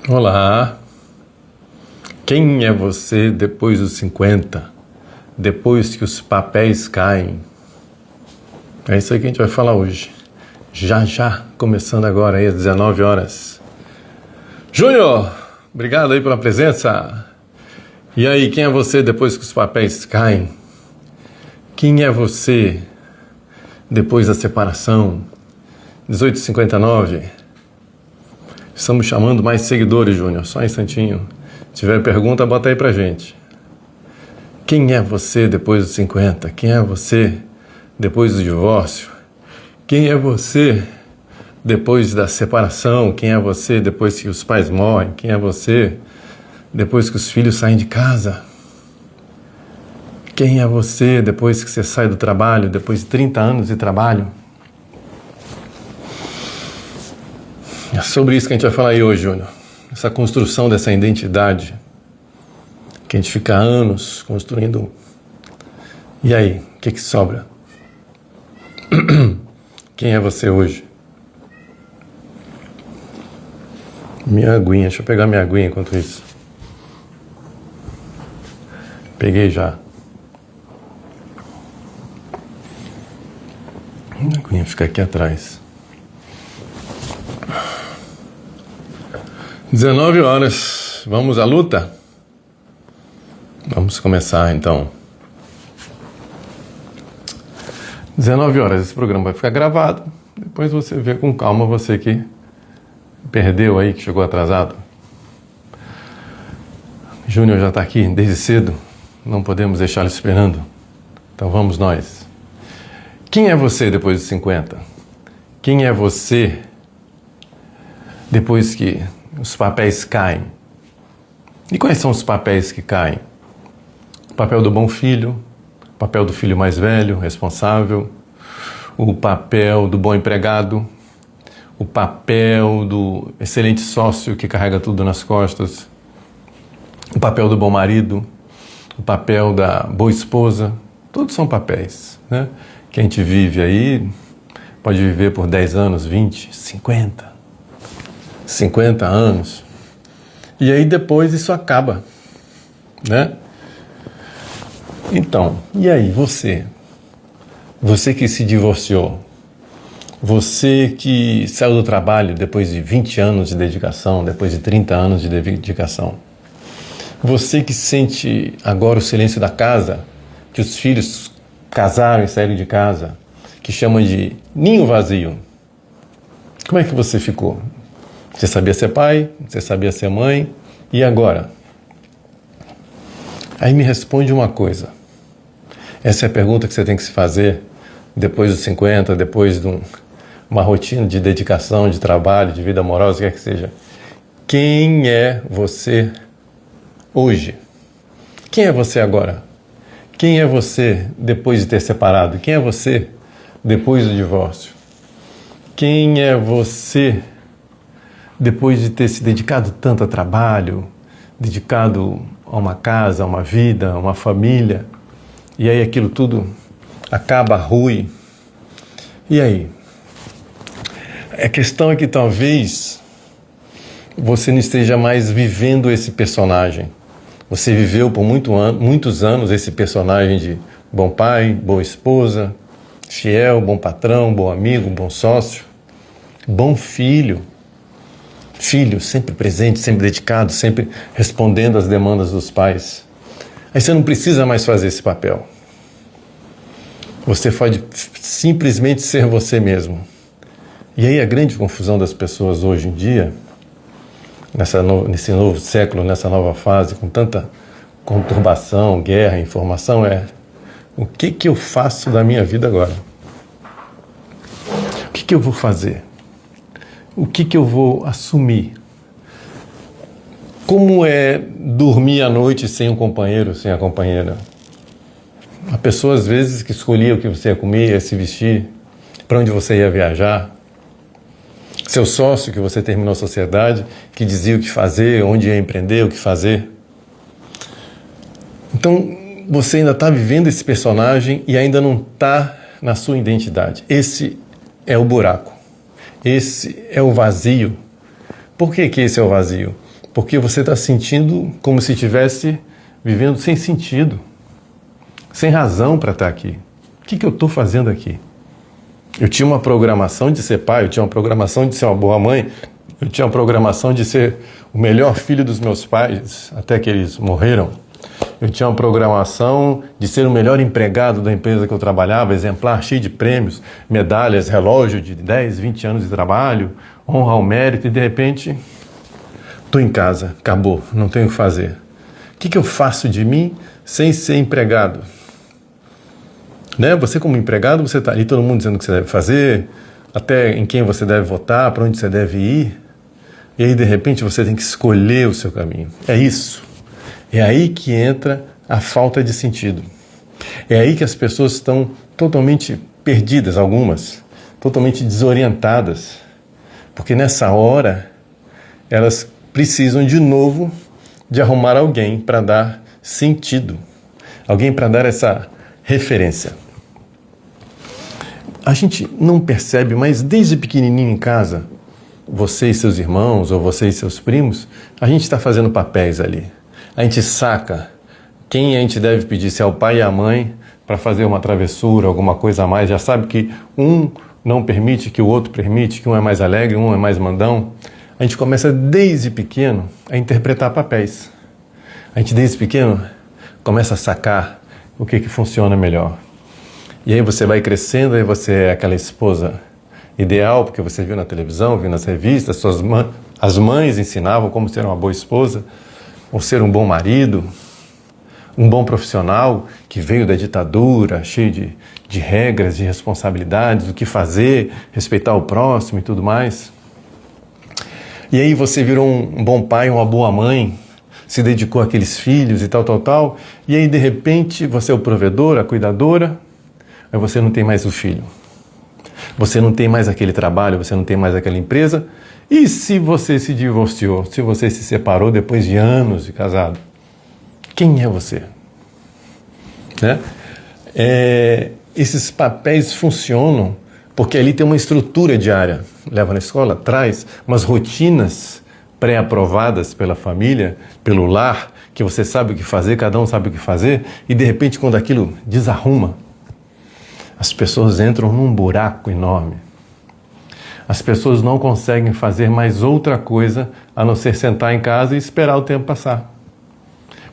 Olá, quem é você depois dos 50? Depois que os papéis caem? É isso aí que a gente vai falar hoje. Já, começando agora aí às 19 horas. Júnior, obrigado aí pela presença. E aí, quem é você depois que os papéis caem? Quem é você depois da separação? 18h59. Estamos chamando mais seguidores, Júnior. Só um instantinho. Se tiver pergunta, bota aí pra gente. Quem é você depois dos 50? Quem é você depois do divórcio? Quem é você depois da separação? Quem é você depois que os pais morrem? Quem é você depois que os filhos saem de casa? Quem é você depois que você sai do trabalho, depois de 30 anos de trabalho? É sobre isso que a gente vai falar aí hoje, Júnior. Essa construção dessa identidade que a gente fica anos construindo. E aí, o que sobra? Quem é você hoje? Minha aguinha, deixa eu pegar minha aguinha enquanto isso. Peguei já. A aguinha fica aqui atrás. 19 horas, vamos à luta? Vamos começar então. 19 horas, esse programa vai ficar gravado. Depois você vê com calma, você que perdeu aí, que chegou atrasado. Júnior já está aqui desde cedo, não podemos deixá-lo esperando. Então vamos nós. Quem é você depois dos 50? Quem é você depois que os papéis caem? E quais são os papéis que caem? O papel do bom filho, o papel do filho mais velho, responsável, o papel do bom empregado, o papel do excelente sócio que carrega tudo nas costas, o papel do bom marido, o papel da boa esposa. Todos são papéis, né? Que a gente vive aí, pode viver por 10 anos, 20, 50 anos, e aí depois isso acaba, né? Então, e aí você que se divorciou, você que saiu do trabalho depois de 20 anos de dedicação, depois de 30 anos de dedicação, você que sente agora o silêncio da casa, que os filhos casaram e saíram de casa, que chama de ninho vazio, como é que você ficou? Você sabia ser pai, você sabia ser mãe, e agora? Aí me responde uma coisa. Essa é a pergunta que você tem que se fazer depois dos 50, depois de uma rotina de dedicação, de trabalho, de vida amorosa, o que quer que seja. Quem é você hoje? Quem é você agora? Quem é você depois de ter separado? Quem é você depois do divórcio? Quem é você depois de ter se dedicado tanto a trabalho, dedicado a uma casa, a uma vida, a uma família, e aí aquilo tudo acaba ruim? E aí? A questão é que talvez você não esteja mais vivendo esse personagem. Você viveu por muitos anos esse personagem de bom pai, boa esposa, fiel, bom patrão, bom amigo, bom sócio, bom filho. Filho, sempre presente, sempre dedicado, sempre respondendo às demandas dos pais. Aí você não precisa mais fazer esse papel. Você pode simplesmente ser você mesmo. E aí a grande confusão das pessoas hoje em dia, nesse novo século, nessa nova fase, com tanta conturbação, guerra, informação, é: o que eu faço da minha vida agora? O que eu vou fazer? O que eu vou assumir? Como é dormir à noite sem um companheiro, sem a companheira? A pessoa, às vezes, que escolhia o que você ia comer, ia se vestir, para onde você ia viajar. Seu sócio, que você terminou a sociedade, que dizia o que fazer, onde ia empreender, o que fazer. Então, você ainda está vivendo esse personagem e ainda não está na sua identidade. Esse é o buraco. Esse é o vazio. Por que esse é o vazio? Porque você está sentindo como se estivesse vivendo sem sentido, sem razão para estar aqui. O que eu estou fazendo aqui? Eu tinha uma programação de ser pai, eu tinha uma programação de ser uma boa mãe, eu tinha uma programação de ser o melhor filho dos meus pais, até que eles morreram. Eu tinha uma programação de ser o melhor empregado da empresa que eu trabalhava, exemplar, cheio de prêmios, medalhas, relógio de 10, 20 anos de trabalho, honra ao mérito, e de repente, estou em casa, acabou, não tenho o que fazer. O que eu faço de mim sem ser empregado? Né? Você como empregado, você está ali, todo mundo dizendo o que você deve fazer, até em quem você deve votar, para onde você deve ir, e aí de repente você tem que escolher o seu caminho. É isso. É aí que entra a falta de sentido. É aí que as pessoas estão totalmente perdidas, algumas, totalmente desorientadas, porque nessa hora elas precisam de novo de arrumar alguém para dar sentido, alguém para dar essa referência. A gente não percebe, mas desde pequenininho em casa, você e seus irmãos, ou você e seus primos, a gente está fazendo papéis ali. A gente saca quem a gente deve pedir, se é o pai e a mãe, para fazer uma travessura, alguma coisa a mais. Já sabe que um não permite, que o outro permite, que um é mais alegre, um é mais mandão. A gente começa desde pequeno a interpretar papéis. A gente desde pequeno começa a sacar o que funciona melhor. E aí você vai crescendo, aí você é aquela esposa ideal, porque você viu na televisão, viu nas revistas, as mães ensinavam como ser uma boa esposa, ou ser um bom marido, um bom profissional que veio da ditadura, cheio de regras, de responsabilidades, o que fazer, respeitar o próximo e tudo mais. E aí você virou um bom pai, uma boa mãe, se dedicou àqueles filhos e tal, e aí de repente você é o provedor, a cuidadora, aí você não tem mais o filho. Você não tem mais aquele trabalho, você não tem mais aquela empresa. E se você se divorciou, se você se separou depois de anos de casado, quem é você? Né? Esses papéis funcionam porque ali tem uma estrutura diária. Leva na escola, traz umas rotinas pré-aprovadas pela família, pelo lar, que você sabe o que fazer, cada um sabe o que fazer, e de repente quando aquilo desarruma, as pessoas entram num buraco enorme. As pessoas não conseguem fazer mais outra coisa a não ser sentar em casa e esperar o tempo passar.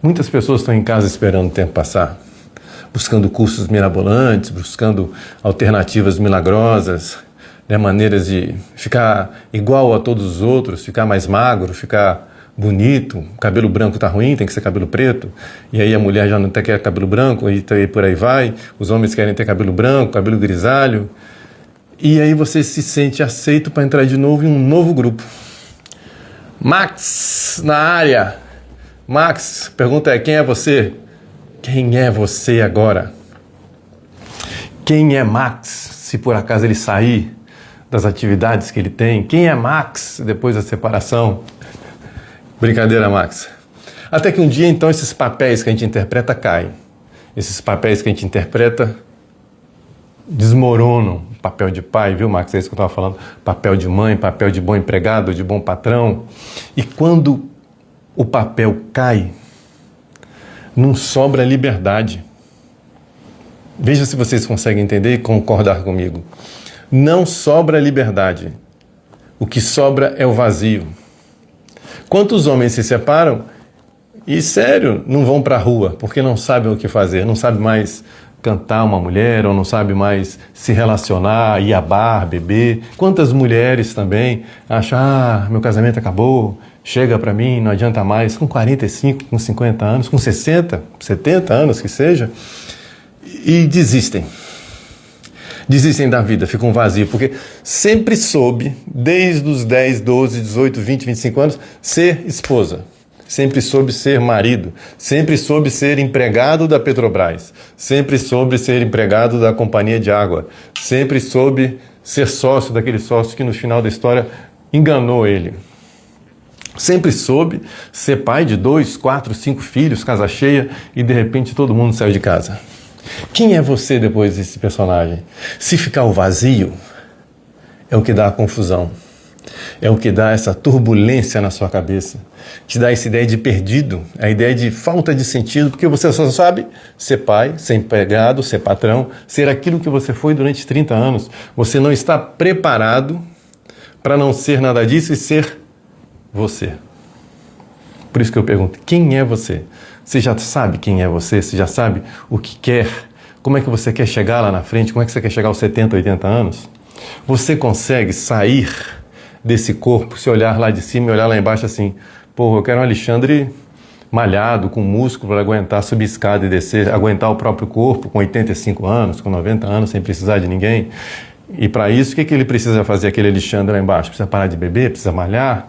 Muitas pessoas estão em casa esperando o tempo passar, buscando cursos mirabolantes, buscando alternativas milagrosas, né, maneiras de ficar igual a todos os outros, ficar mais magro, ficar bonito, cabelo branco está ruim, tem que ser cabelo preto, e aí a mulher já não quer cabelo branco, e por aí vai, os homens querem ter cabelo branco, cabelo grisalho, e aí você se sente aceito para entrar de novo em um novo grupo. Max, na área. Max, pergunta é, quem é você? Quem é você agora? Quem é Max, se por acaso ele sair das atividades que ele tem? Quem é Max depois da separação? Brincadeira, Max. Até que um dia, então, esses papéis que a gente interpreta caem. Esses papéis que a gente interpreta desmoronam. Papel de pai, viu, Max? É isso que eu estava falando. Papel de mãe, papel de bom empregado, de bom patrão. E quando o papel cai, não sobra liberdade. Veja se vocês conseguem entender e concordar comigo. Não sobra liberdade. O que sobra é o vazio. Quantos homens se separam e, sério, não vão para a rua porque não sabem o que fazer, não sabem mais cantar uma mulher, ou não sabem mais se relacionar, ir a bar, beber. Quantas mulheres também acham, meu casamento acabou, chega para mim, não adianta mais, com 45, com 50 anos, com 60, 70 anos que seja, e desistem. Desistem da vida, ficam vazios, porque sempre soube, desde os 10, 12, 18, 20, 25 anos, ser esposa. Sempre soube ser marido, sempre soube ser empregado da Petrobras, sempre soube ser empregado da companhia de água, sempre soube ser sócio daquele sócio que no final da história enganou ele. Sempre soube ser pai de 2, 4, 5 filhos, casa cheia, e de repente todo mundo saiu de casa. Quem é você depois desse personagem? Se ficar o vazio, é o que dá a confusão. É o que dá essa turbulência na sua cabeça, te dá essa ideia de perdido, a ideia de falta de sentido, porque você só sabe ser pai, ser empregado, ser patrão, ser aquilo que você foi durante 30 anos. Você não está preparado para não ser nada disso e ser você. Por isso que eu pergunto, quem é você? Você já sabe quem é você? Você já sabe o que quer? Como é que você quer chegar lá na frente? Como é que você quer chegar aos 70, 80 anos? Você consegue sair desse corpo, se olhar lá de cima e olhar lá embaixo assim, pô, eu quero um Alexandre malhado, com músculo para aguentar subir escada e descer, aguentar o próprio corpo com 85 anos, com 90 anos, sem precisar de ninguém. E para isso, o que ele precisa fazer, aquele Alexandre lá embaixo? Precisa parar de beber, precisa malhar,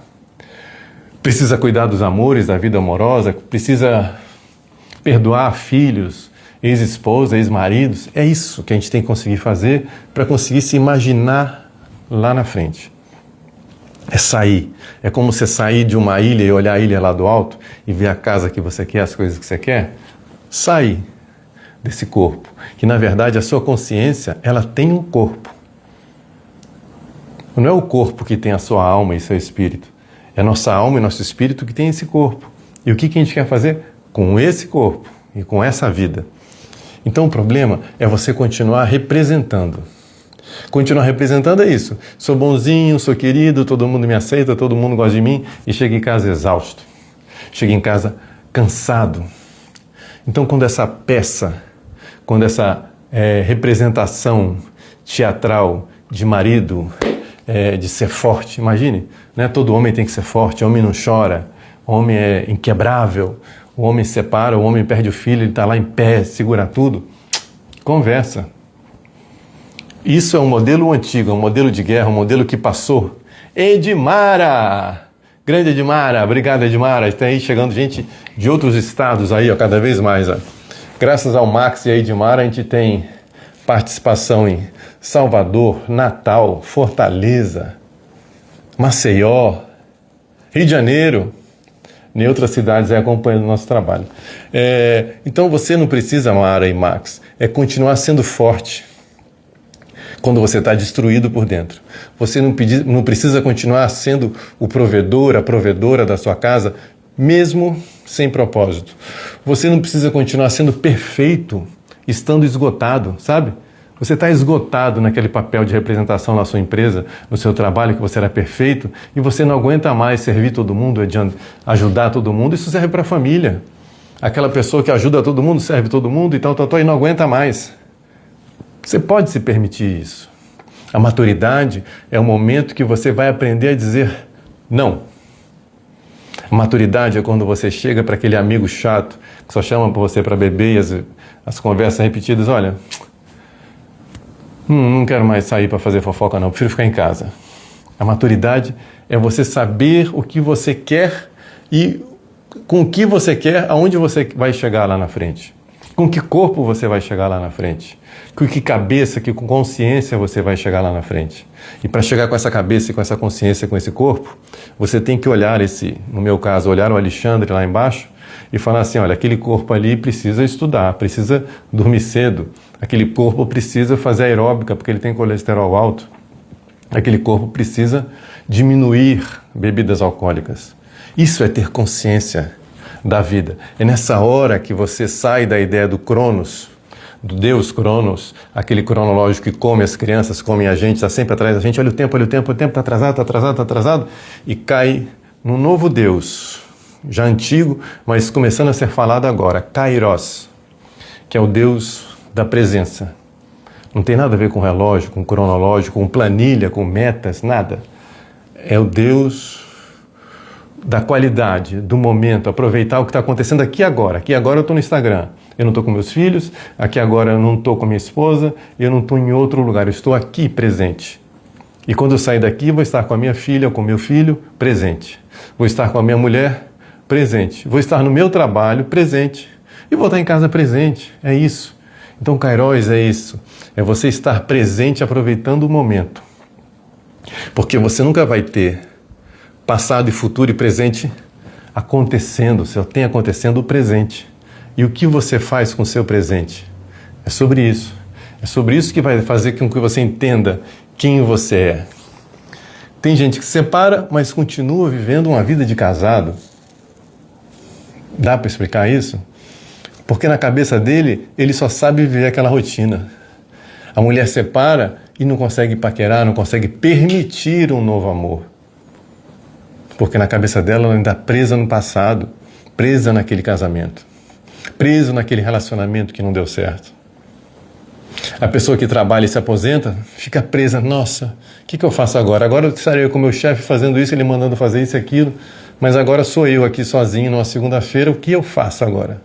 precisa cuidar dos amores, da vida amorosa, precisa perdoar filhos, ex-esposa, ex-maridos. É isso que a gente tem que conseguir fazer para conseguir se imaginar lá na frente. É sair. É como você sair de uma ilha e olhar a ilha lá do alto e ver a casa que você quer, as coisas que você quer. Sair desse corpo. Que na verdade a sua consciência, ela tem um corpo. Não é o corpo que tem a sua alma e seu espírito. É a nossa alma e nosso espírito que tem esse corpo. E o que a gente quer fazer com esse corpo e com essa vida? Então o problema é você continuar representando. Continuar representando é isso. Sou bonzinho, sou querido, todo mundo me aceita, todo mundo gosta de mim e chego em casa exausto. Chego em casa cansado. Então quando essa peça, quando essa representação teatral de marido, de ser forte, imagine, né? Todo homem tem que ser forte, homem não chora, homem é inquebrável, o homem se separa, o homem perde o filho, ele está lá em pé, segura tudo. Conversa. Isso é um modelo antigo, um modelo de guerra, um modelo que passou. Edmara! Grande Edmara, obrigado Edmara. Está aí chegando gente de outros estados aí, ó, cada vez mais. Ó. Graças ao Max e a Edmara, a gente tem participação em Salvador, Natal, Fortaleza, Maceió, Rio de Janeiro, em outras cidades aí acompanhando o nosso trabalho. Então você não precisa, Mara e Max, continuar sendo forte. Quando você está destruído por dentro. Você não precisa continuar sendo o provedor, a provedora da sua casa, mesmo sem propósito. Você não precisa continuar sendo perfeito, estando esgotado, sabe? Você está esgotado naquele papel de representação na sua empresa, no seu trabalho, que você era perfeito, e você não aguenta mais servir todo mundo, ajudar todo mundo. Isso serve para a família. Aquela pessoa que ajuda todo mundo, serve todo mundo e tal, e não aguenta mais. Você pode se permitir isso. A maturidade é o momento que você vai aprender a dizer não. A maturidade é quando você chega para aquele amigo chato que só chama você para beber e as conversas repetidas, olha, não quero mais sair para fazer fofoca não, prefiro ficar em casa. A maturidade é você saber o que você quer e com o que você quer, aonde você vai chegar lá na frente. Com que corpo você vai chegar lá na frente? Com que cabeça, com consciência você vai chegar lá na frente? E para chegar com essa cabeça e com essa consciência, com esse corpo, você tem que olhar no meu caso, olhar o Alexandre lá embaixo e falar assim, olha, aquele corpo ali precisa estudar, precisa dormir cedo, aquele corpo precisa fazer aeróbica porque ele tem colesterol alto, aquele corpo precisa diminuir bebidas alcoólicas. Isso é ter consciência da vida. É nessa hora que você sai da ideia do Cronos, do Deus Cronos, aquele cronológico que come as crianças, come a gente, está sempre atrás da gente, olha o tempo, está atrasado, e cai num novo Deus, já antigo, mas começando a ser falado agora, Kairos, que é o Deus da presença. Não tem nada a ver com relógio, com cronológico, com planilha, com metas, nada. É o Deus da qualidade, do momento, aproveitar o que está acontecendo aqui agora. Aqui agora eu estou no Instagram, eu não estou com meus filhos, aqui agora eu não estou com minha esposa, eu não estou em outro lugar, eu estou aqui presente. E quando eu sair daqui, vou estar com a minha filha, com o meu filho, presente. Vou estar com a minha mulher, presente. Vou estar no meu trabalho, presente. E vou estar em casa, presente. É isso. Então, Kairos é isso. É você estar presente, aproveitando o momento. Porque você nunca vai ter passado e futuro e presente acontecendo, só tem acontecendo o presente. E o que você faz com o seu presente? É sobre isso. É sobre isso que vai fazer com que você entenda quem você é. Tem gente que se separa, mas continua vivendo uma vida de casado. Dá para explicar isso? Porque na cabeça dele, ele só sabe viver aquela rotina. A mulher separa e não consegue paquerar, não consegue permitir um novo amor. Porque na cabeça dela ela ainda está presa no passado, presa naquele casamento, presa naquele relacionamento que não deu certo. A pessoa que trabalha e se aposenta fica presa. Nossa, o que eu faço agora? Agora eu estarei com o meu chefe fazendo isso, ele mandando fazer isso e aquilo, mas agora sou eu aqui sozinho numa segunda-feira, o que eu faço agora?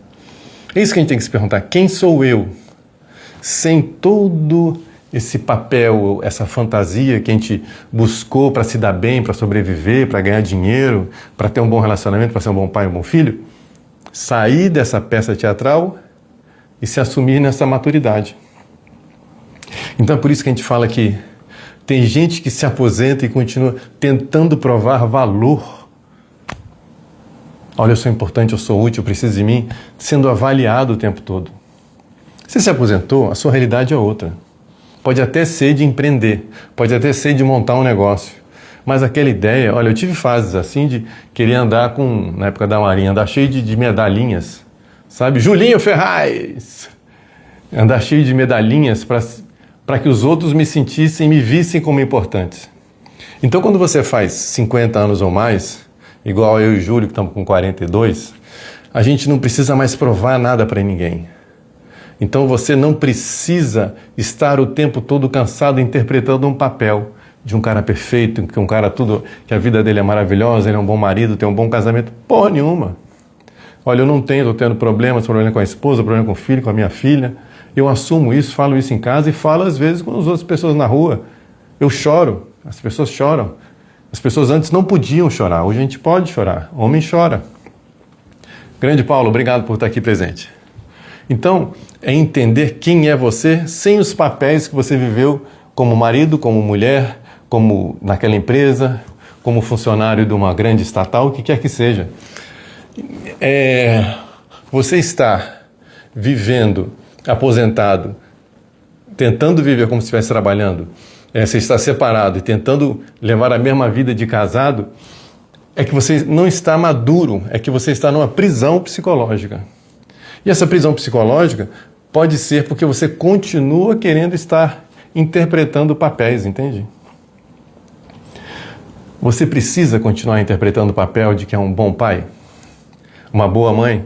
É isso que a gente tem que se perguntar. Quem sou eu? Sem todo esse papel, essa fantasia que a gente buscou para se dar bem, para sobreviver, para ganhar dinheiro, para ter um bom relacionamento, para ser um bom pai, um bom filho, sair dessa peça teatral e se assumir nessa maturidade. Então é por isso que a gente fala que tem gente que se aposenta e continua tentando provar valor. Olha, eu sou importante, eu sou útil, eu preciso de mim, sendo avaliado o tempo todo. Você se aposentou, a sua realidade é outra. Pode até ser de empreender, pode até ser de montar um negócio, mas aquela ideia, olha, eu tive fases assim de querer andar com, na época da Marinha, andar cheio de medalhinhas, sabe? Julinho Ferraz! Andar cheio de medalhinhas para que os outros me sentissem, me vissem como importantes. Então, quando você faz 50 anos ou mais, igual eu e o Júlio, que estamos com 42, a gente não precisa mais provar nada para ninguém. Então você não precisa estar o tempo todo cansado interpretando um papel de um cara perfeito, que um cara tudo, que a vida dele é maravilhosa, ele é um bom marido, tem um bom casamento. Porra nenhuma. Olha, eu não estou tendo problema com a esposa, problema com o filho, com a minha filha. Eu assumo isso, falo isso em casa e falo às vezes com as outras pessoas na rua. Eu choro, as pessoas choram. As pessoas antes não podiam chorar, hoje a gente pode chorar. Homem chora. Grande Paulo, obrigado por estar aqui presente. Então, é entender quem é você sem os papéis que você viveu como marido, como mulher, como naquela empresa, como funcionário de uma grande estatal, o que quer que seja. Você está vivendo, aposentado, tentando viver como se estivesse trabalhando, você está separado e tentando levar a mesma vida de casado, é que você não está maduro, é que você está numa prisão psicológica. E essa prisão psicológica pode ser porque você continua querendo estar interpretando papéis, entende? Você precisa continuar interpretando o papel de que é um bom pai, uma boa mãe.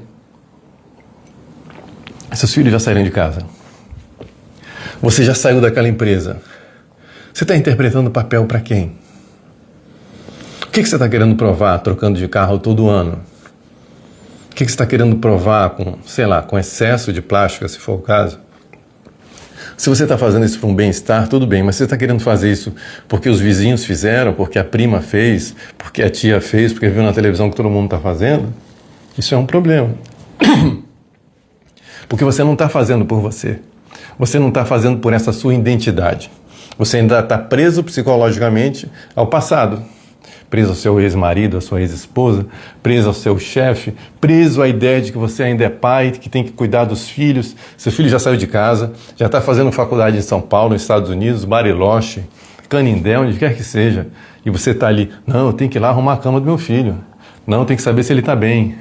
Seus filhos já saíram de casa. Você já saiu daquela empresa. Você está interpretando o papel para quem? O que você está querendo provar trocando de carro todo ano? O que você está querendo provar com, sei lá, com excesso de plástica, se for o caso? Se você está fazendo isso para um bem-estar, tudo bem, mas você está querendo fazer isso porque os vizinhos fizeram, porque a prima fez, porque a tia fez, porque viu na televisão que todo mundo está fazendo? Isso é um problema. Porque você não está fazendo por você. Você não está fazendo por essa sua identidade. Você ainda está preso psicologicamente ao passado. Preso ao seu ex-marido, à sua ex-esposa, preso ao seu chefe, preso à ideia de que você ainda é pai, que tem que cuidar dos filhos. Seu filho já saiu de casa, já está fazendo faculdade em São Paulo, nos Estados Unidos, Bariloche, Canindé, onde quer que seja. E você está ali, não, eu tenho que ir lá arrumar a cama do meu filho. Não, eu tenho que saber se ele está bem.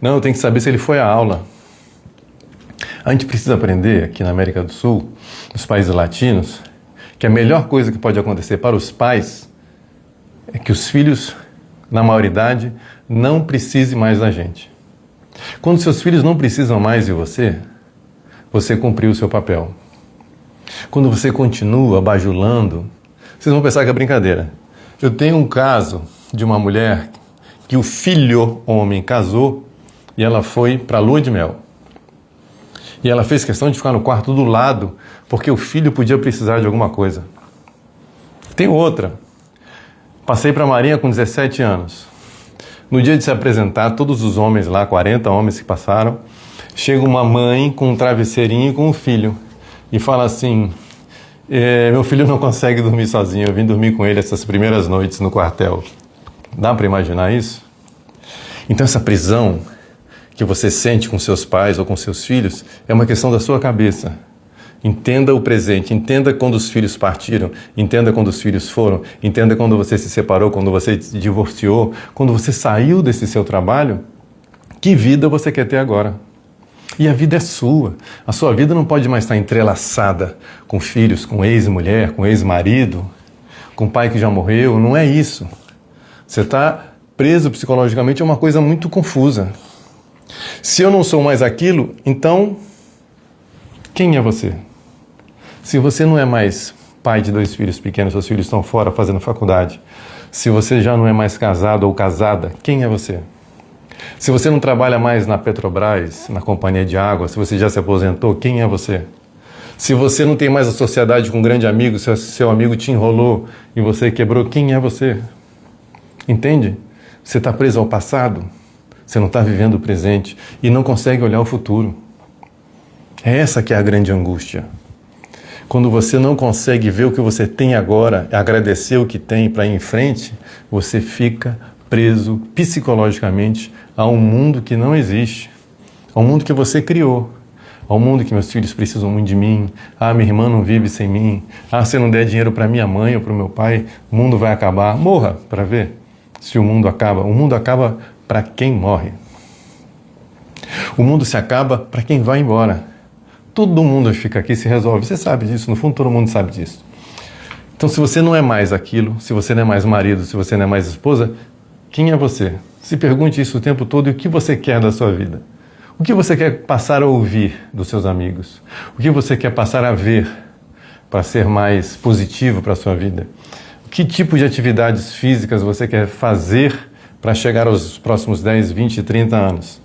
Não, eu tenho que saber se ele foi à aula. A gente precisa aprender, aqui na América do Sul, nos países latinos, que a melhor coisa que pode acontecer para os pais é que os filhos, na maioridade, não precisem mais da gente. Quando seus filhos não precisam mais de você, você cumpriu o seu papel. Quando você continua bajulando, vocês vão pensar que é brincadeira. Eu tenho um caso de uma mulher que o filho homem casou e ela foi para a lua de mel. E ela fez questão de ficar no quarto do lado porque o filho podia precisar de alguma coisa. Tem outra. Passei para a Marinha com 17 anos. No dia de se apresentar, todos os homens lá, 40 homens que passaram, chega uma mãe com um travesseirinho e com um filho e fala assim, meu filho não consegue dormir sozinho, eu vim dormir com ele essas primeiras noites no quartel. Dá para imaginar isso? Então essa prisão que você sente com seus pais ou com seus filhos é uma questão da sua cabeça. Entenda o presente, entenda quando os filhos partiram, entenda quando os filhos foram, entenda quando você se separou, quando você se divorciou, quando você saiu desse seu trabalho. Que vida você quer ter agora? E a vida é sua. A sua vida não pode mais estar entrelaçada com filhos, com ex-mulher, com ex-marido, com pai que já morreu. Não é isso. Você está preso psicologicamente a uma coisa muito confusa. Se eu não sou mais aquilo, então quem é você? Se você não é mais pai de 2 filhos pequenos, seus filhos estão fora fazendo faculdade, se você já não é mais casado ou casada, quem é você? Se você não trabalha mais na Petrobras, na companhia de água, se você já se aposentou, quem é você? Se você não tem mais a sociedade com um grande amigo, se seu amigo te enrolou e você quebrou, quem é você? Entende? Você está preso ao passado, você não está vivendo o presente e não consegue olhar o futuro. É essa que é a grande angústia. Quando você não consegue ver o que você tem agora, agradecer o que tem para ir em frente, você fica preso psicologicamente a um mundo que não existe, a um mundo que você criou, a um mundo que meus filhos precisam muito de mim, minha irmã não vive sem mim, se eu não der dinheiro para minha mãe ou para o meu pai, o mundo vai acabar. Morra para ver se o mundo acaba. O mundo acaba para quem morre. O mundo se acaba para quem vai embora. Todo mundo fica aqui e se resolve. Você sabe disso, no fundo todo mundo sabe disso. Então se você não é mais aquilo, se você não é mais marido, se você não é mais esposa, quem é você? Se pergunte isso o tempo todo e o que você quer da sua vida. O que você quer passar a ouvir dos seus amigos? O que você quer passar a ver para ser mais positivo para a sua vida? Que tipo de atividades físicas você quer fazer para chegar aos próximos 10, 20, 30 anos?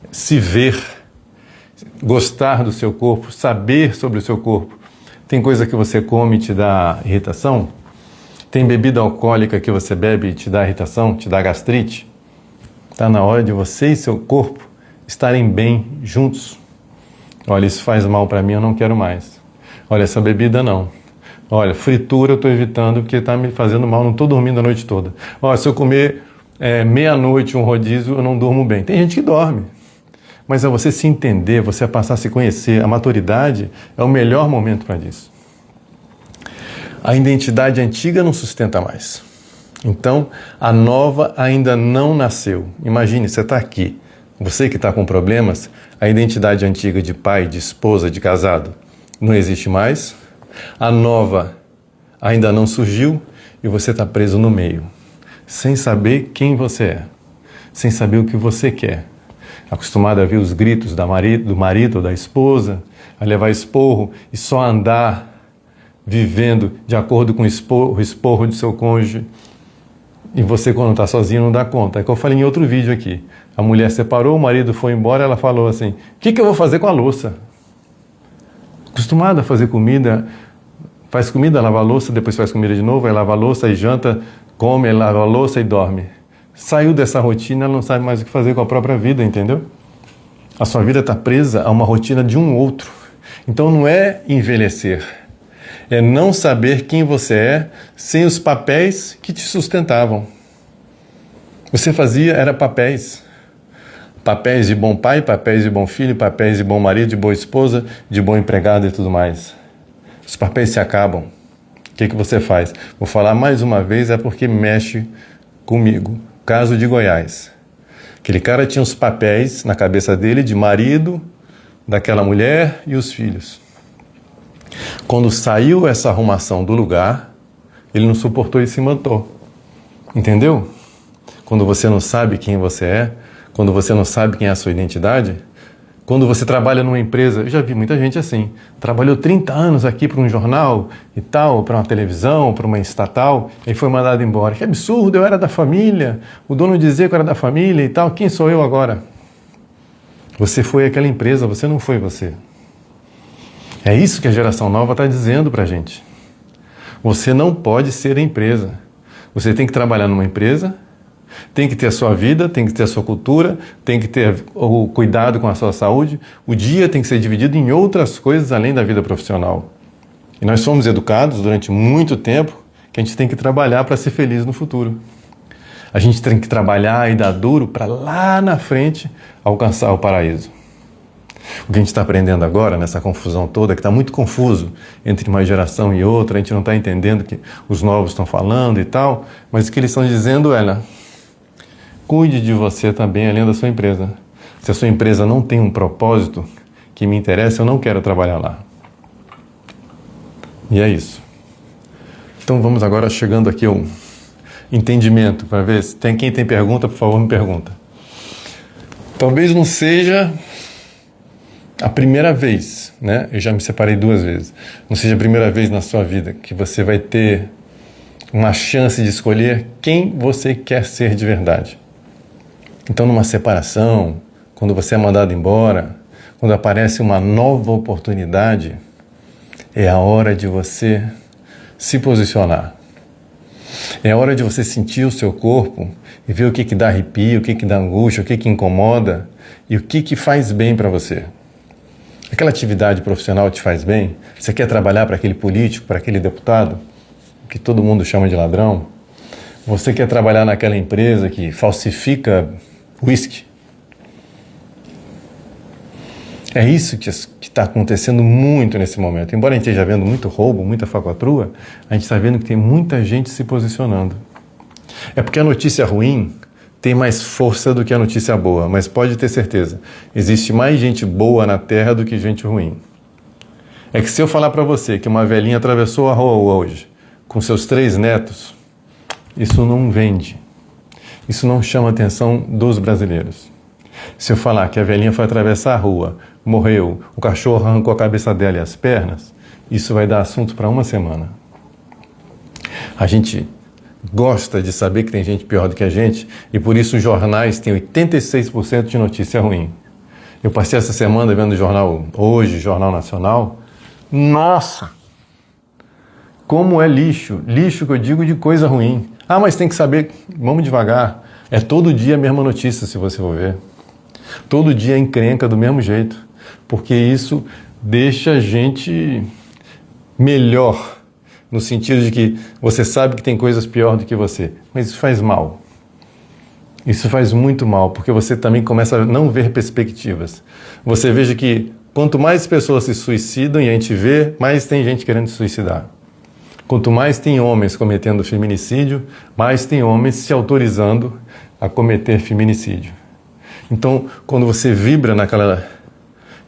Se ver, gostar do seu corpo, saber sobre o seu corpo. Tem coisa que você come e te dá irritação? Tem bebida alcoólica que você bebe e te dá irritação, te dá gastrite? Está na hora de você e seu corpo estarem bem juntos. Olha, isso faz mal para mim, eu não quero mais. Olha, essa bebida não. Olha, fritura eu estou evitando porque está me fazendo mal, não estou dormindo a noite toda. Olha, se eu comer meia-noite um rodízio, eu não durmo bem. Tem gente que dorme. Mas é você se entender, você passar a se conhecer. A maturidade é o melhor momento para isso. A identidade antiga não sustenta mais. Então, a nova ainda não nasceu. Imagine, você está aqui. Você que está com problemas, a identidade antiga de pai, de esposa, de casado, não existe mais. A nova ainda não surgiu e você está preso no meio. Sem saber quem você é. Sem saber o que você quer. Acostumado a ver os gritos do marido ou da esposa, a levar esporro e só andar vivendo de acordo com o esporro do seu cônjuge. E você, quando está sozinho, não dá conta. É que eu falei em outro vídeo aqui. A mulher separou, o marido foi embora, ela falou assim, o que eu vou fazer com a louça? Acostumada a fazer comida, faz comida, lava a louça, depois faz comida de novo, aí lava a louça, aí janta, come, aí lava a louça e dorme. Saiu dessa rotina, ela não sabe mais o que fazer com a própria vida, entendeu? A sua vida está presa a uma rotina de um outro. Então não é envelhecer, é não saber quem você é sem os papéis que te sustentavam. Você era papéis. Papéis de bom pai, papéis de bom filho, papéis de bom marido, de boa esposa, de bom empregado e tudo mais. Os papéis se acabam. O que você faz? Vou falar mais uma vez, é porque mexe comigo. Caso de Goiás. Aquele cara tinha os papéis na cabeça dele de marido daquela mulher e os filhos. Quando saiu essa arrumação do lugar, ele não suportou e se matou. Entendeu? Quando você não sabe quem você é, quando você não sabe quem é a sua identidade, quando você trabalha numa empresa, eu já vi muita gente assim, trabalhou 30 anos aqui para um jornal e tal, para uma televisão, para uma estatal, e foi mandado embora. Que absurdo, eu era da família, o dono dizia que eu era da família e tal, quem sou eu agora? Você foi aquela empresa, você não foi você. É isso que a geração nova está dizendo para a gente. Você não pode ser a empresa. Você tem que trabalhar numa empresa, tem que ter a sua vida, tem que ter a sua cultura, tem que ter o cuidado com a sua saúde. O dia tem que ser dividido em outras coisas além da vida profissional. E nós fomos educados durante muito tempo que a gente tem que trabalhar para ser feliz no futuro. A gente tem que trabalhar e dar duro para lá na frente alcançar o paraíso. O que a gente está aprendendo agora, nessa confusão toda, que está muito confuso entre uma geração e outra, a gente não está entendendo o que os novos estão falando e tal, mas o que eles estão dizendo é, cuide de você também além da sua empresa. Se a sua empresa não tem um propósito que me interessa, eu não quero trabalhar lá. E é isso. Então vamos agora chegando aqui ao entendimento, para ver se quem tem pergunta, por favor, me pergunta. Talvez não seja a primeira vez, né? Eu já me separei 2 vezes. Não seja a primeira vez na sua vida que você vai ter uma chance de escolher quem você quer ser de verdade. Então, numa separação, quando você é mandado embora, quando aparece uma nova oportunidade, é a hora de você se posicionar. É a hora de você sentir o seu corpo e ver o que dá arrepio, o que dá angústia, o que incomoda e o que faz bem para você. Aquela atividade profissional te faz bem? Você quer trabalhar para aquele político, para aquele deputado, que todo mundo chama de ladrão? Você quer trabalhar naquela empresa que falsifica uísque? É isso que está acontecendo muito nesse momento. Embora a gente esteja vendo muito roubo, muita falcatrua, a gente está vendo que tem muita gente se posicionando. É porque a notícia ruim tem mais força do que a notícia boa, mas pode ter certeza, existe mais gente boa na Terra do que gente ruim. É que se eu falar para você que uma velhinha atravessou a rua hoje com seus 3 netos, isso não vende. Isso não chama a atenção dos brasileiros. Se eu falar que a velhinha foi atravessar a rua, morreu, o cachorro arrancou a cabeça dela e as pernas, isso vai dar assunto para uma semana. A gente gosta de saber que tem gente pior do que a gente e por isso os jornais têm 86% de notícia ruim. Eu passei essa semana vendo o jornal Hoje, Jornal Nacional. Nossa! Como é lixo. Lixo que eu digo de coisa ruim. Ah, mas tem que saber, vamos devagar. É todo dia a mesma notícia, se você for ver. Todo dia é encrenca do mesmo jeito. Porque isso deixa a gente melhor. No sentido de que você sabe que tem coisas piores do que você. Mas isso faz mal. Isso faz muito mal, porque você também começa a não ver perspectivas. Você veja que quanto mais pessoas se suicidam, e a gente vê, mais tem gente querendo se suicidar. Quanto mais tem homens cometendo feminicídio, mais tem homens se autorizando a cometer feminicídio. Então, quando você vibra naquela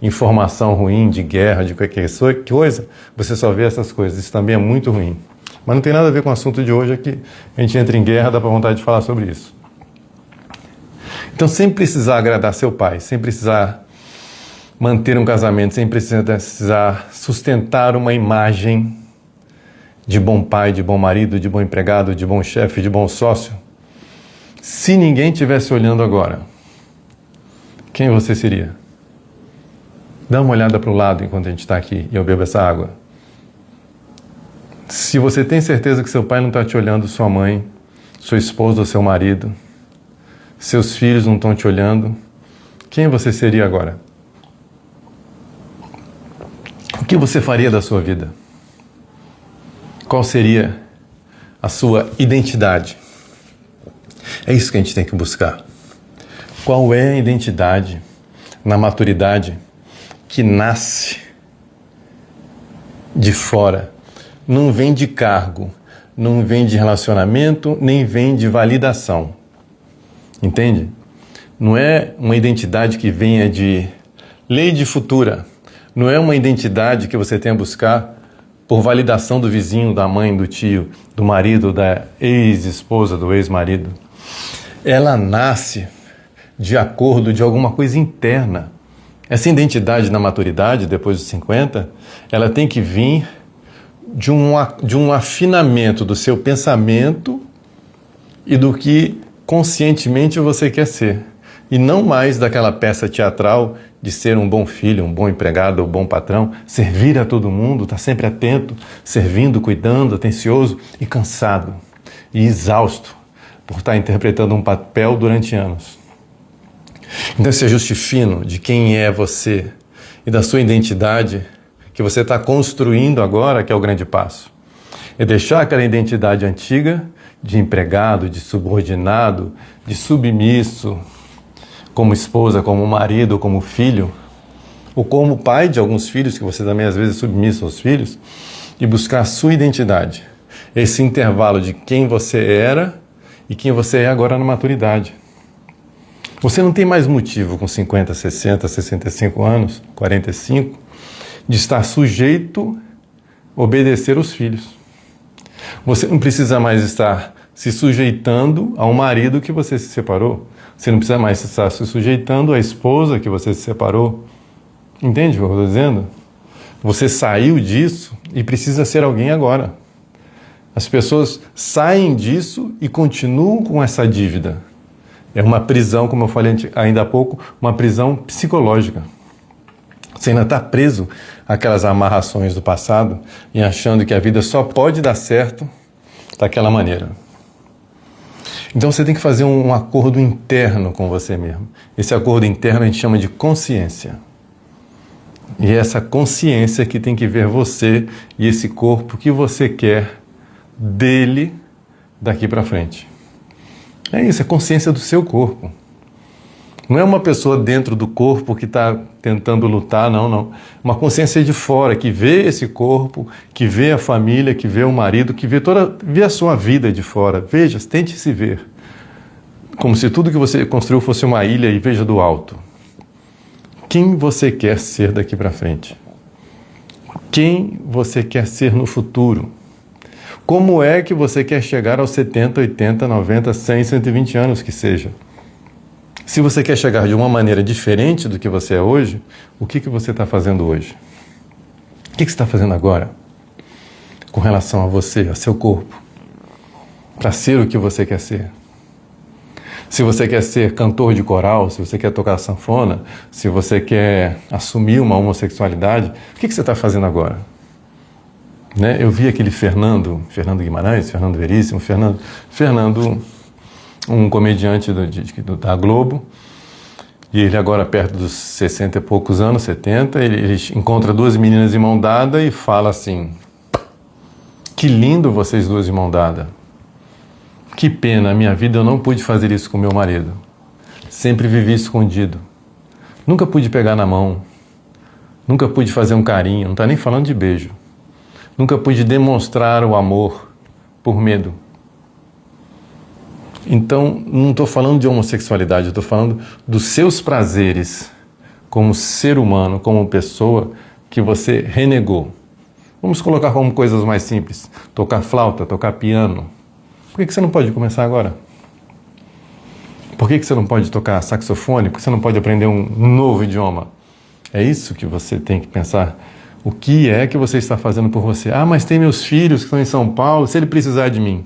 informação ruim de guerra, de qualquer coisa, você só vê essas coisas. Isso também é muito ruim. Mas não tem nada a ver com o assunto de hoje, é que a gente entra em guerra, dá para vontade de falar sobre isso. Então, sem precisar agradar seu pai, sem precisar manter um casamento, sem precisar sustentar uma imagem de bom pai, de bom marido, de bom empregado, de bom chefe, de bom sócio, se ninguém estivesse olhando agora, quem você seria? Dá uma olhada para o lado enquanto a gente está aqui e eu bebo essa água. Se você tem certeza que seu pai não está te olhando, sua mãe, sua esposa ou seu marido, seus filhos não estão te olhando, quem você seria agora? O que você faria da sua vida? Qual seria a sua identidade? É isso que a gente tem que buscar. Qual é a identidade na maturidade que nasce de fora? Não vem de cargo, não vem de relacionamento, nem vem de validação. Entende? Não é uma identidade que venha de lei de futura. Não é uma identidade que você tenha a buscar por validação do vizinho, da mãe, do tio, do marido, da ex-esposa, do ex-marido. Ela nasce de acordo de alguma coisa interna. Essa identidade na maturidade, depois dos 50, ela tem que vir de um afinamento do seu pensamento e do que conscientemente você quer ser. E não mais daquela peça teatral de ser um bom filho, um bom empregado ou bom patrão, servir a todo mundo, estar sempre atento, servindo, cuidando, atencioso e cansado e exausto por estar interpretando um papel durante anos. Então esse ajuste fino de quem é você e da sua identidade que você está construindo agora, que é o grande passo. É deixar aquela identidade antiga de empregado, de subordinado, de submisso, como esposa, como marido, como filho. ou como pai de alguns filhos, que você também às vezes é submissa aos filhos, e buscar a sua identidade. Esse intervalo de quem você era e quem você é agora na maturidade. Você não tem mais motivo com 50, 60, 65 anos, 45, de estar sujeito a obedecer os filhos. Você não precisa mais estar se sujeitando a um marido que você se separou. Você não precisa mais estar se sujeitando à esposa que você se separou. Entende o que eu estou dizendo? Você saiu disso e precisa ser alguém agora. As pessoas saem disso e continuam com essa dívida. É uma prisão, como eu falei ainda há pouco, uma prisão psicológica. Você ainda está preso àquelas amarrações do passado e achando que a vida só pode dar certo daquela maneira. Então você tem que fazer um acordo interno com você mesmo. Esse acordo interno a gente chama de consciência. E é essa consciência que tem que ver você e esse corpo que você quer dele daqui para frente. É isso, é consciência do seu corpo. Não é uma pessoa dentro do corpo que está tentando lutar, não. Uma consciência de fora, que vê esse corpo, que vê a família, que vê o marido, que vê a sua vida de fora. Veja, tente se ver. Como se tudo que você construiu fosse uma ilha e veja do alto. Quem você quer ser daqui para frente? Quem você quer ser no futuro? Como é que você quer chegar aos 70, 80, 90, 100, 120 anos que seja? Se você quer chegar de uma maneira diferente do que você é hoje, o que você está fazendo hoje? O que você está fazendo agora? Com relação a você, a seu corpo? Para ser o que você quer ser? Se você quer ser cantor de coral, se você quer tocar sanfona, se você quer assumir uma homossexualidade, o que você está fazendo agora? Né? Eu vi aquele Fernando Guimarães, Fernando Veríssimo, Fernando, um comediante da Globo, e ele agora perto dos 60 e poucos anos, 70, ele encontra duas meninas de mão dada e fala assim: que lindo vocês duas de mão dada. Que pena, a minha vida eu não pude fazer isso com meu marido. Sempre vivi escondido. Nunca pude pegar na mão. Nunca pude fazer um carinho, não está nem falando de beijo. Nunca pude demonstrar o amor por medo. Então, não estou falando de homossexualidade, eu estou falando dos seus prazeres como ser humano, como pessoa que você renegou. Vamos colocar como coisas mais simples. Tocar flauta, tocar piano. Por que você não pode começar agora? Por que você não pode tocar saxofone? Por que você não pode aprender um novo idioma? É isso que você tem que pensar. O que é que você está fazendo por você? Ah, mas tem meus filhos que estão em São Paulo, se ele precisar de mim.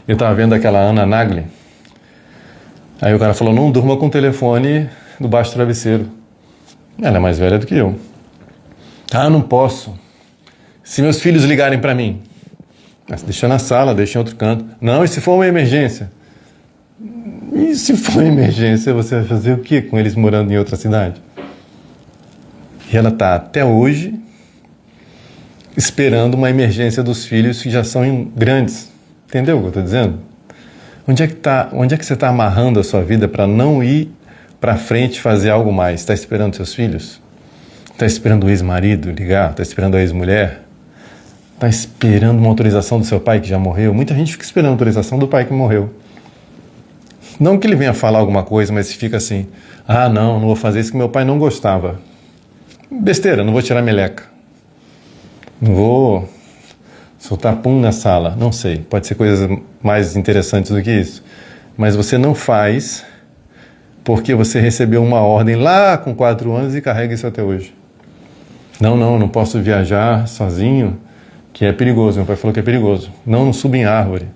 Eu estava vendo aquela Anna Nagli. Aí o cara falou, não durma com o telefone debaixo do travesseiro. Ela é mais velha do que eu. Ah, não posso. Se meus filhos ligarem para mim. Deixa na sala, deixa em outro canto. Não, e se for uma emergência? E se for uma emergência, você vai fazer o quê com eles morando em outra cidade? E ela está até hoje esperando uma emergência dos filhos que já são grandes. Entendeu o que eu estou dizendo? Onde é que você está amarrando a sua vida para não ir para frente fazer algo mais? Está esperando seus filhos? Está esperando o ex-marido ligar? Está esperando a ex-mulher? Está esperando uma autorização do seu pai que já morreu? Muita gente fica esperando a autorização do pai que morreu. Não que ele venha falar alguma coisa, mas fica assim, ah, não vou fazer isso que meu pai não gostava. Besteira, não vou tirar meleca. Não vou soltar pum na sala. Não sei, pode ser coisas mais interessantes do que isso. Mas você não faz porque você recebeu uma ordem lá com 4 anos e carrega isso até hoje. Não posso viajar sozinho, que é perigoso. Meu pai falou que é perigoso. Não suba em árvore.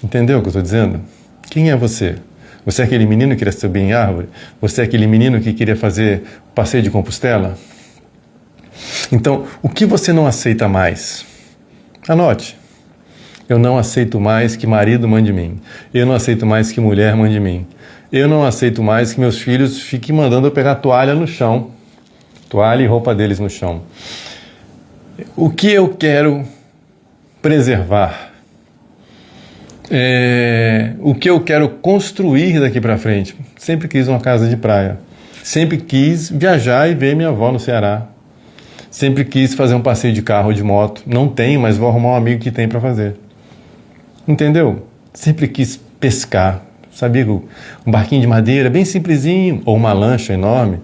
Entendeu o que eu estou dizendo? Quem é você? Você é aquele menino que queria subir em árvore? Você é aquele menino que queria fazer passeio de Compostela? Então, o que você não aceita mais? Anote. Eu não aceito mais que marido mande em mim. Eu não aceito mais que mulher mande em mim. Eu não aceito mais que meus filhos fiquem mandando eu pegar toalha no chão. Toalha e roupa deles no chão. O que eu quero preservar? O que eu quero construir daqui para frente? Sempre quis uma casa de praia. Sempre quis viajar e ver minha avó no Ceará. Sempre quis fazer um passeio de carro ou de moto. Não tenho, mas vou arrumar um amigo que tem para fazer. Entendeu? Sempre quis pescar. Sabia que um barquinho de madeira bem simplesinho, ou uma lancha enorme,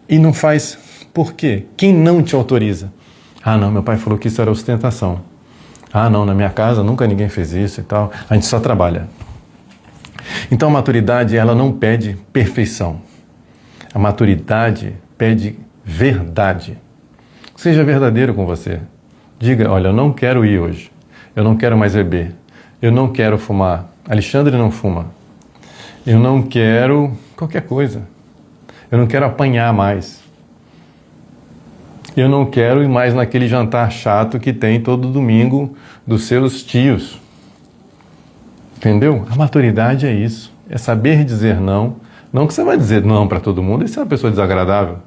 e não faz. Por quê? Quem não te autoriza? Ah, não, meu pai falou que isso era ostentação. Ah, não, na minha casa nunca ninguém fez isso e tal. A gente só trabalha. Então a maturidade, ela não pede perfeição. A maturidade pede verdade. Seja verdadeiro com você. Diga, olha, eu não quero ir hoje. Eu não quero mais beber. Eu não quero fumar. Alexandre não fuma. Eu não quero qualquer coisa. Eu não quero apanhar mais. Eu não quero ir mais naquele jantar chato que tem todo domingo dos seus tios. Entendeu? A maturidade é isso. É saber dizer não. Não que você vai dizer não para todo mundo e ser uma pessoa desagradável.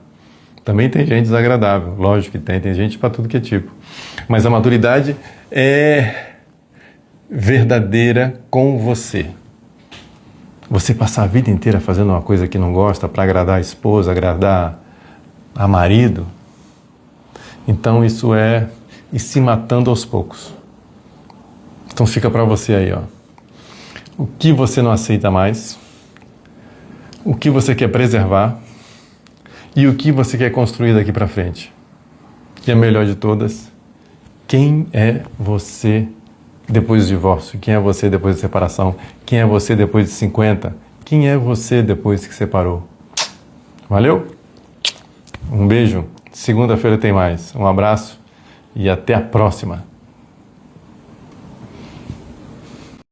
Também tem gente desagradável. Lógico que tem gente para tudo que é tipo. Mas a maturidade é verdadeira com você. Você passar a vida inteira fazendo uma coisa que não gosta para agradar a esposa, agradar a marido, então isso é ir se matando aos poucos. Então fica para você aí, ó. O que você não aceita mais, o que você quer preservar e o que você quer construir daqui para frente. E a melhor de todas, quem é você depois do divórcio? Quem é você depois da separação? Quem é você depois de 50? Quem é você depois que separou? Valeu? Um beijo. Segunda-feira tem mais. Um abraço e até a próxima.